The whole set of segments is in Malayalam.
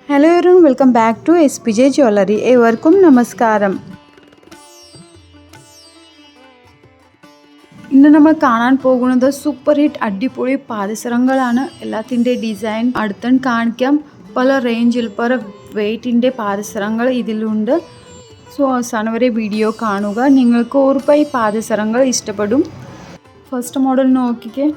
Hello everyone, welcome back to SPJ Jewelry. ഏവർക്കും നമസ്കാരം. ഇന്ന് നമ്മൾ കാണാൻ പോകുന്നത് സൂപ്പർ ഹിറ്റ് അടിപൊളി പാദസരങ്ങളാണ്. എല്ലാത്തിൻ്റെ ഡിസൈൻ അടുത്തൻ കാണിക്കാം. പല റേഞ്ചിൽ പല വെയ്റ്റിൻ്റെ പാദസരങ്ങൾ ഇതിലുണ്ട്. സോ അവസാനം വരെ വീഡിയോ കാണുക. നിങ്ങൾക്ക് ഉറപ്പായി പാദസരങ്ങൾ ഇഷ്ടപ്പെടും. ഫസ്റ്റ് മോഡൽ നോക്കിക്കേ.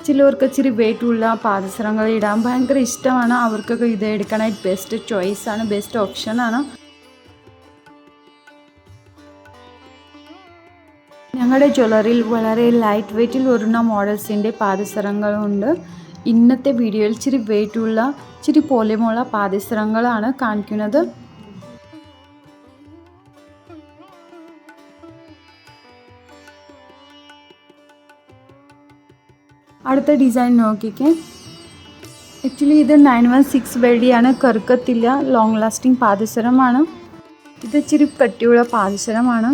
ചിലവർക്ക് ഇച്ചിരി വെയിറ്റുള്ള പാദസരങ്ങൾ ഇടാൻ ഭയങ്കര ഇഷ്ടമാണ്. അവർക്കൊക്കെ ഇത് എടുക്കാനായിട്ട് ബെസ്റ്റ് ചോയ്സാണ്, ബെസ്റ്റ് ഓപ്ഷനാണ്. ഞങ്ങളുടെ ജ്വല്ലറിയിൽ വളരെ ലൈറ്റ് വെയ്റ്റിൽ വരുന്ന മോഡൽസിൻ്റെ പാദസരങ്ങളുണ്ട്. ഇന്നത്തെ വീഡിയോയിൽ ഇച്ചിരി വെയിറ്റുള്ള ഇച്ചിരി പോലെയുള്ള പാദസരങ്ങളാണ് കാണിക്കുന്നത്. അടുത്ത ഡിസൈൻ നോക്കിക്കേ. ആക്ച്വലി ഇത് 916 വെള്ളിയാണ്, കറുക്കത്തില്ല, ലോങ് ലാസ്റ്റിംഗ് പാദസരമാണ്. ഇത് ഇച്ചിരി കട്ടിയുള്ള പാദസരമാണ്.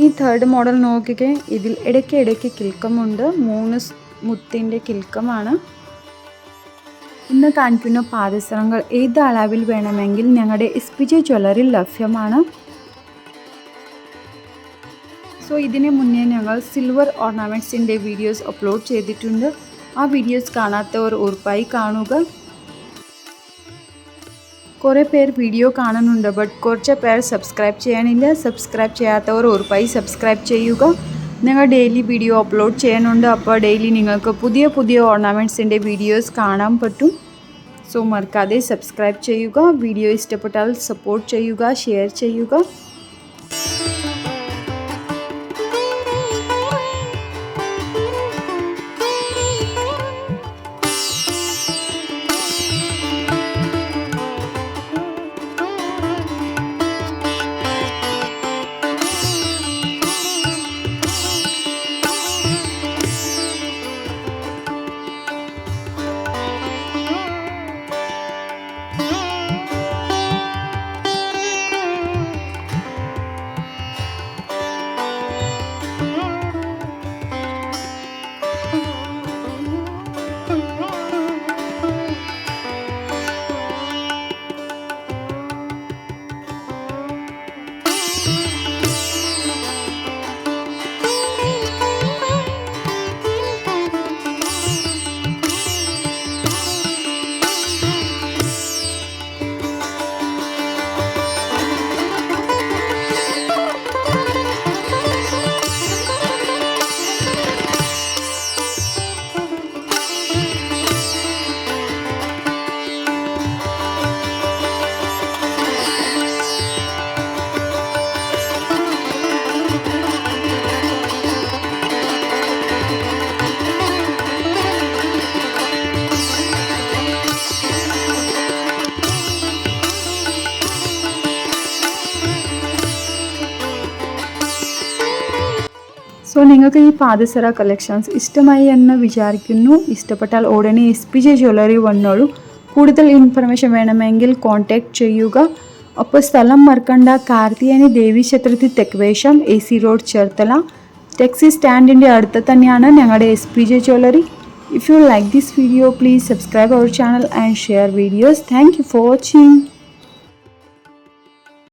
ഈ തേർഡ് മോഡൽ നോക്കിക്കേ. ഇതിൽ ഇടയ്ക്ക് കിൽക്കമുണ്ട്. 3 മുത്തിൻ്റെ കിൽക്കമാണ്. ഇന്ന് കാണിക്കുന്ന പാദസരങ്ങൾ ഏത് അളവിൽ വേണമെങ്കിൽ ഞങ്ങളുടെ SPJ ജ്വല്ലറിയിൽ ലഭ്യമാണ്. സോ ഇതിന് മുന്നേ ഞങ്ങൾ സിൽവർ ഓർണമെൻറ്റ്സിൻ്റെ വീഡിയോസ് അപ്ലോഡ് ചെയ്തിട്ടുണ്ട്. ആ വീഡിയോസ് കാണാത്തവർ ഉറപ്പായി കാണുക. കുറേ പേർ വീഡിയോ കാണുന്നുണ്ട്, ബട്ട് കുറച്ച് പേർ സബ്സ്ക്രൈബ് ചെയ്യാനില്ല. സബ്സ്ക്രൈബ് ചെയ്യാത്തവർ ഉറപ്പായി സബ്സ്ക്രൈബ് ചെയ്യുക. ഞങ്ങൾ ഡെയിലി വീഡിയോ അപ്ലോഡ് ചെയ്യുന്നുണ്ട്. അപ്പോൾ ഡെയിലി നിങ്ങൾക്ക് പുതിയ ഓർണമെൻറ്റ്സിൻ്റെ വീഡിയോസ് കാണാൻ പറ്റും. സോ മറക്കാതെ സബ്സ്ക്രൈബ് ചെയ്യുക. വീഡിയോ ഇഷ്ടപ്പെട്ടാൽ സപ്പോർട്ട് ചെയ്യുക, ഷെയർ ചെയ്യുക. സോ നിങ്ങൾക്ക് ഈ പാദസര കളക്ഷൻസ് ഇഷ്ടമായി എന്ന് വിചാരിക്കുന്നു. ഇഷ്ടപ്പെട്ടാൽ ഉടനെ SPJ ജ്വല്ലറി വന്നോളൂ. കൂടുതൽ ഇൻഫർമേഷൻ വേണമെങ്കിൽ കോൺടാക്ട് ചെയ്യുക. അപ്പോൾ സ്ഥലം മറക്കണ്ട, കാർത്തിയാനി ദേവി ക്ഷേത്രത്തിൽ തെക്കുവേശം, AC റോഡ്, ചേർത്തല. ടാക്സി സ്റ്റാൻഡിൻ്റെ അടുത്ത് തന്നെയാണ് ഞങ്ങളുടെ SPJ jewellery. If you like this video, please subscribe our channel and share videos. Thank you for watching.